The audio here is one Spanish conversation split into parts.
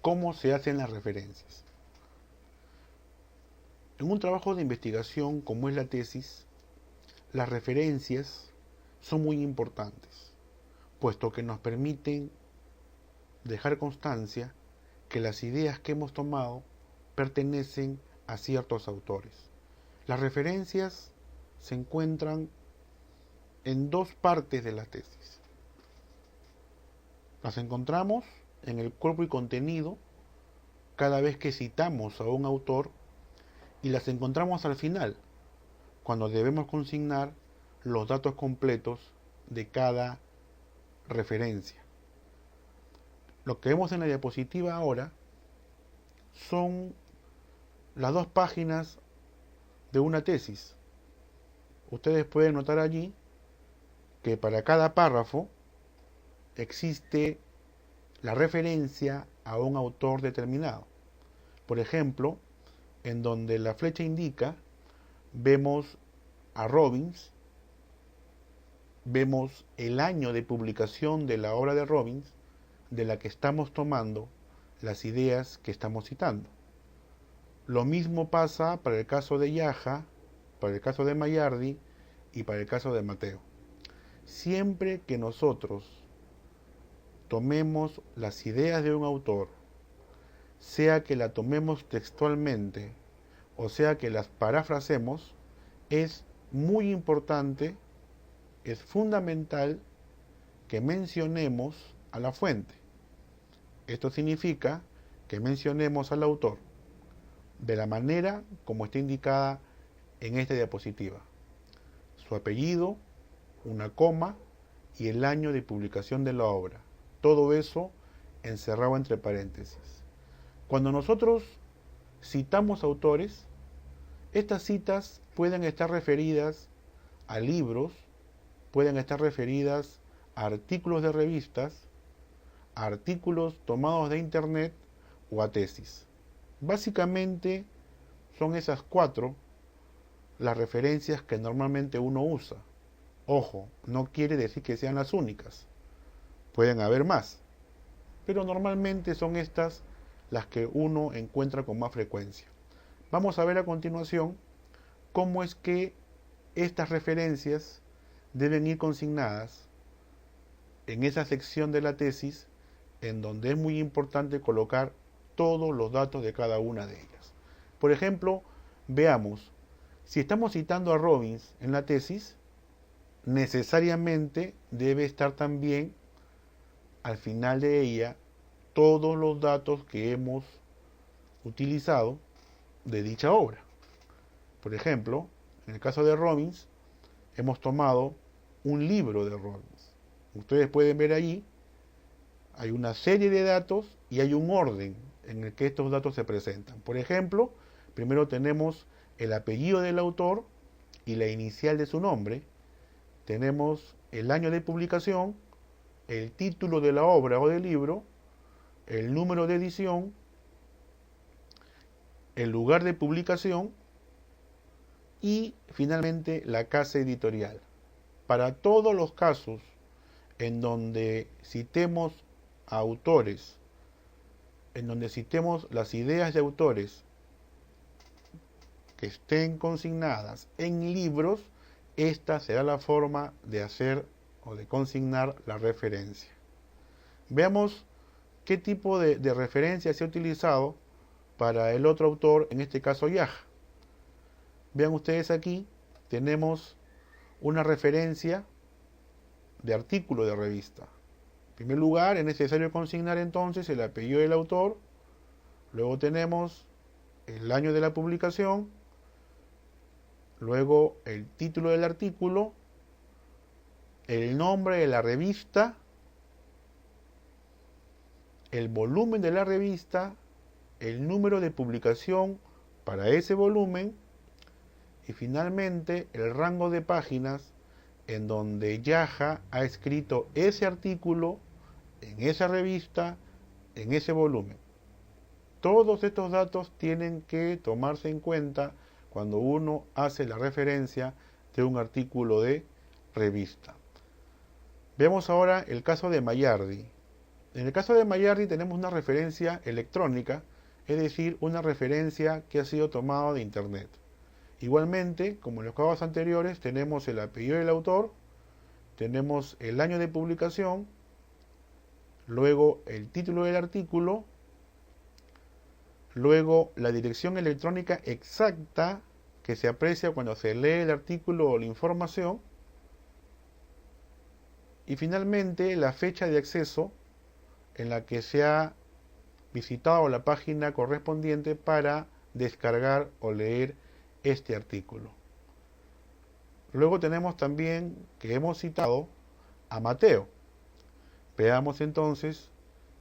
cómo se hacen las referencias. En un trabajo de investigación como es la tesis, las referencias son muy importantes, puesto que nos permiten dejar constancia que las ideas que hemos tomado pertenecen a ciertos autores. Las referencias se encuentran en dos partes de la tesis. Las encontramos en el cuerpo y contenido cada vez que citamos a un autor y las encontramos al final, cuando debemos consignar los datos completos de cada referencia. Lo que vemos en la diapositiva ahora son las dos páginas de una tesis. Ustedes pueden notar allí que para cada párrafo existe la referencia a un autor determinado. Por ejemplo, en donde la flecha indica, vemos a Robbins, vemos el año de publicación de la obra de Robbins, de la que estamos tomando las ideas que estamos citando. Lo mismo pasa para el caso de Yaja, para el caso de Mayardi y para el caso de Mateo. Siempre que nosotros tomemos las ideas de un autor, sea que la tomemos textualmente o sea que las parafrasemos, es muy importante, es fundamental que mencionemos a la fuente. Esto significa que mencionemos al autor de la manera como está indicada en esta diapositiva. Su apellido, una coma y el año de publicación de la obra. Todo eso encerrado entre paréntesis. Cuando nosotros citamos autores, estas citas pueden estar referidas a libros, pueden estar referidas a artículos de revistas, a artículos tomados de internet o a tesis. Básicamente son esas cuatro las referencias que normalmente uno usa. Ojo, no quiere decir que sean las únicas. Pueden haber más, pero normalmente son estas las que uno encuentra con más frecuencia. Vamos a ver a continuación cómo es que estas referencias deben ir consignadas en esa sección de la tesis en donde es muy importante colocar todos los datos de cada una de ellas. Por ejemplo, veamos, si estamos citando a Robbins en la tesis, necesariamente debe estar también al final de ella todos los datos que hemos utilizado de dicha obra. Por ejemplo, en el caso de Robbins, hemos tomado un libro de Robbins. Ustedes pueden ver allí, hay una serie de datos y hay un orden en el que estos datos se presentan. Por ejemplo, primero tenemos el apellido del autor y la inicial de su nombre. Tenemos el año de publicación, el título de la obra o del libro, el número de edición, el lugar de publicación y finalmente la casa editorial. Para todos los casos en donde citemos a autores, en donde citemos las ideas de autores que estén consignadas en libros, esta será la forma de hacer o de consignar la referencia. Veamos qué tipo de referencia se ha utilizado para el otro autor, en este caso Yaja. Vean ustedes aquí, tenemos una referencia de artículo de revista. En primer lugar, es necesario consignar entonces el apellido del autor, luego tenemos el año de la publicación, luego el título del artículo, el nombre de la revista, el volumen de la revista, el número de publicación para ese volumen y finalmente el rango de páginas en donde Yaja ha escrito ese artículo en esa revista, en ese volumen. Todos estos datos tienen que tomarse en cuenta cuando uno hace la referencia de un artículo de revista. Veamos ahora el caso de Mayardi. En el caso de Mayardi tenemos una referencia electrónica, es decir, una referencia que ha sido tomada de Internet. Igualmente, como en los casos anteriores, tenemos el apellido del autor, tenemos el año de publicación, luego el título del artículo, luego la dirección electrónica exacta que se aprecia cuando se lee el artículo o la información, y finalmente la fecha de acceso en la que se ha visitado la página correspondiente para descargar o leer este artículo. Luego tenemos también que hemos citado a Mateo. Veamos entonces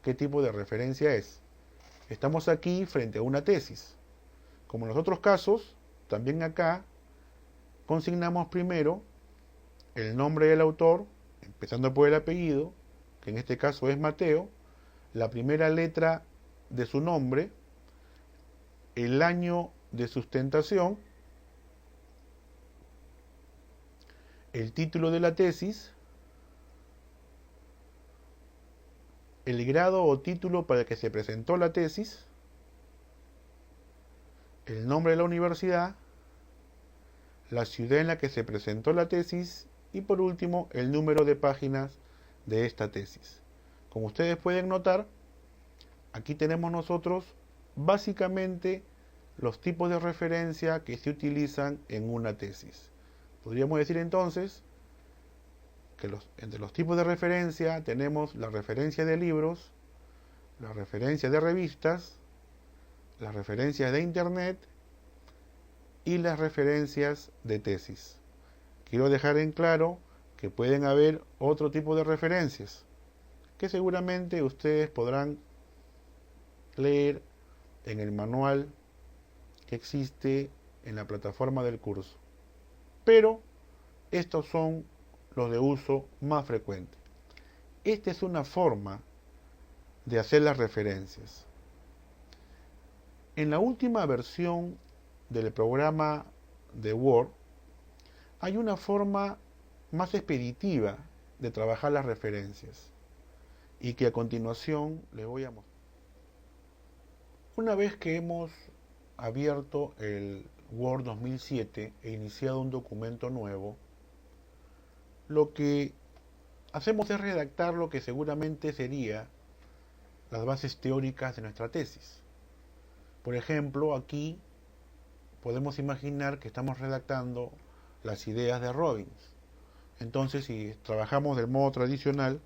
qué tipo de referencia es. Estamos aquí frente a una tesis. Como en los otros casos, también acá consignamos primero el nombre del autor, empezando por el apellido, que en este caso es Mateo, la primera letra de su nombre, el año de sustentación, el título de la tesis, el grado o título para el que se presentó la tesis, el nombre de la universidad, la ciudad en la que se presentó la tesis y por último el número de páginas de esta tesis. Como ustedes pueden notar, aquí tenemos nosotros básicamente los tipos de referencia que se utilizan en una tesis. Podríamos decir entonces que entre los tipos de referencia tenemos la referencia de libros, la referencia de revistas, las referencias de internet y las referencias de tesis. Quiero dejar en claro que pueden haber otro tipo de referencias que seguramente ustedes podrán leer en el manual que existe en la plataforma del curso. Pero estos son los de uso más frecuente. Esta es una forma de hacer las referencias. En la última versión del programa de Word hay una forma más expeditiva de trabajar las referencias y que a continuación les voy a mostrar. Una vez que hemos abierto el Word 2007 e iniciado un documento nuevo, lo que hacemos es redactar lo que seguramente sería las bases teóricas de nuestra tesis. Por ejemplo, aquí podemos imaginar que estamos redactando las ideas de Robbins. Entonces, si trabajamos del modo tradicional,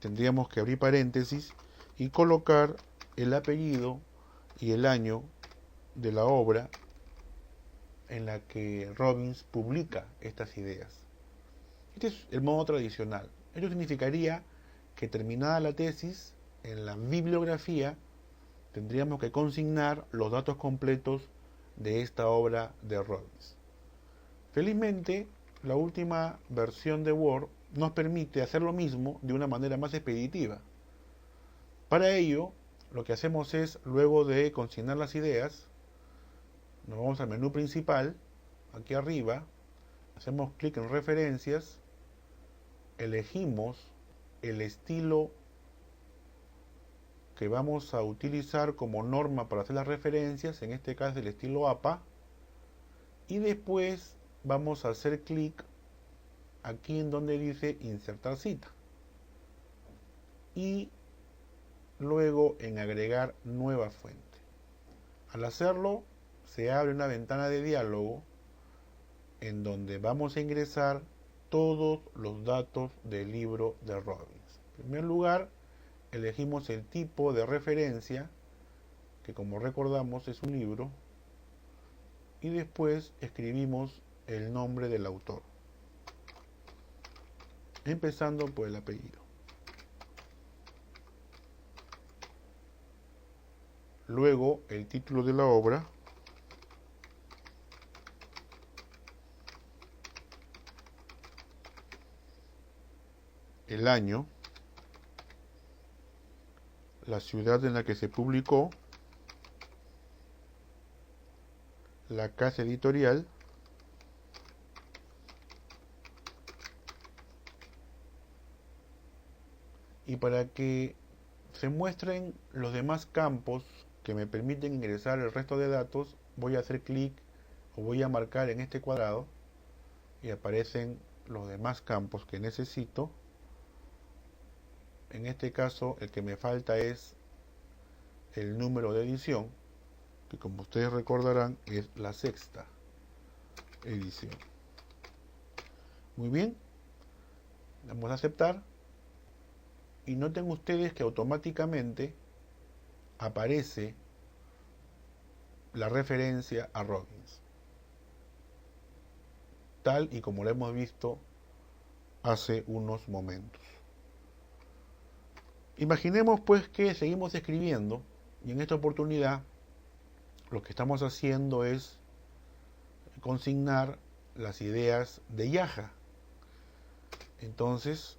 tendríamos que abrir paréntesis y colocar el apellido y el año de la obra en la que Robbins publica estas ideas. Este es el modo tradicional. Esto significaría que terminada la tesis, en la bibliografía tendríamos que consignar los datos completos de esta obra de Robbins. Felizmente, la última versión de Word nos permite hacer lo mismo de una manera más expeditiva. Para ello, lo que hacemos es, luego de consignar las ideas, nos vamos al menú principal, aquí arriba, hacemos clic en referencias, elegimos el estilo que vamos a utilizar como norma para hacer las referencias, en este caso el estilo APA, y después vamos a hacer clic aquí en donde dice insertar cita y luego en agregar nueva fuente. Al hacerlo se abre una ventana de diálogo en donde vamos a ingresar todos los datos del libro de Robbins. En primer lugar, elegimos el tipo de referencia, que como recordamos es un libro, y después escribimos el nombre del autor, empezando por el apellido. Luego el título de la obra, el año, la ciudad en la que se publicó, la casa editorial, y para que se muestren los demás campos que me permiten ingresar el resto de datos, voy a hacer clic o voy a marcar en este cuadrado y aparecen los demás campos que necesito. En este caso el que me falta es el número de edición, que como ustedes recordarán es la sexta edición. Muy bien, vamos a aceptar y noten ustedes que automáticamente aparece la referencia a Robbins, tal y como lo hemos visto hace unos momentos. Imaginemos pues que seguimos escribiendo y en esta oportunidad lo que estamos haciendo es consignar las ideas de Yaja. Entonces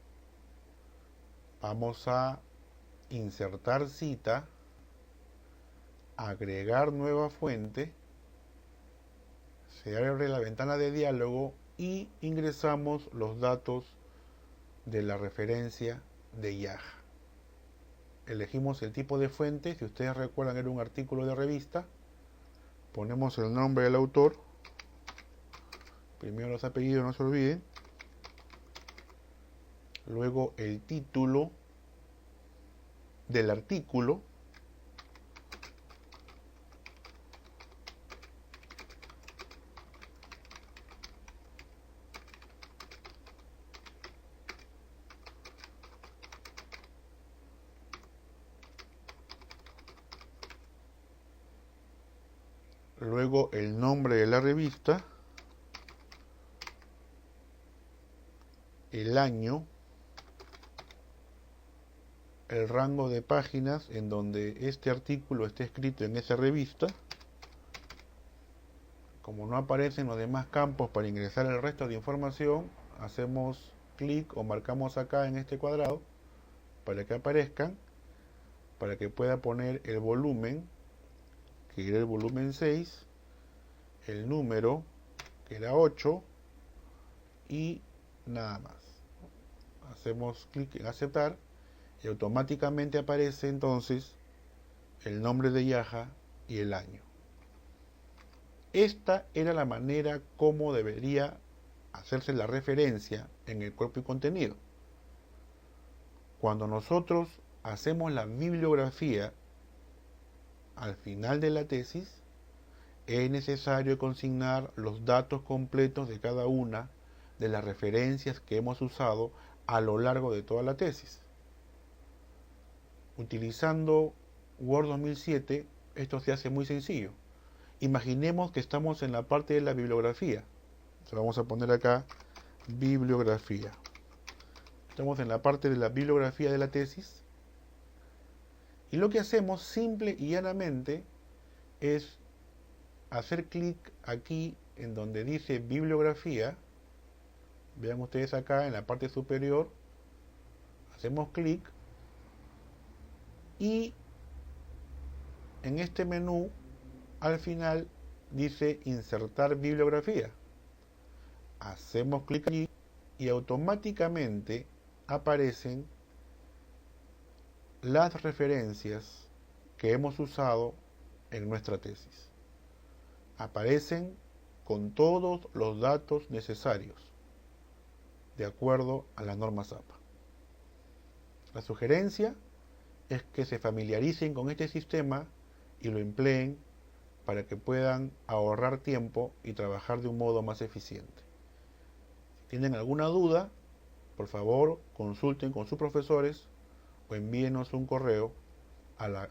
vamos a insertar cita, agregar nueva fuente, se abre la ventana de diálogo y ingresamos los datos de la referencia de Yaja. Elegimos el tipo de fuente, si ustedes recuerdan era un artículo de revista, ponemos el nombre del autor, primero los apellidos, no se olviden, luego el título del artículo, luego el nombre de la revista, el año, el rango de páginas en donde este artículo esté escrito en esa revista. Como no aparecen los demás campos para ingresar el resto de información, hacemos clic o marcamos acá en este cuadrado para que aparezcan, para que pueda poner el volumen, que era el volumen 6, el número, que era 8, y nada más. Hacemos clic en aceptar y automáticamente aparece entonces el nombre de Yaja y el año. Esta era la manera como debería hacerse la referencia en el cuerpo y contenido. Cuando nosotros hacemos la bibliografía al final de la tesis, es necesario consignar los datos completos de cada una de las referencias que hemos usado a lo largo de toda la tesis. Utilizando Word 2007, esto se hace muy sencillo. Imaginemos que estamos en la parte de la bibliografía. Entonces vamos a poner acá bibliografía. Estamos en la parte de la bibliografía de la tesis. Y lo que hacemos simple y llanamente es hacer clic aquí en donde dice bibliografía. Vean ustedes acá en la parte superior. Hacemos clic. Y en este menú al final dice insertar bibliografía. Hacemos clic allí y automáticamente aparecen las referencias que hemos usado en nuestra tesis. Aparecen con todos los datos necesarios de acuerdo a las normas APA. La sugerencia es que se familiaricen con este sistema y lo empleen para que puedan ahorrar tiempo y trabajar de un modo más eficiente. Si tienen alguna duda, por favor consulten con sus profesores o envíenos un correo al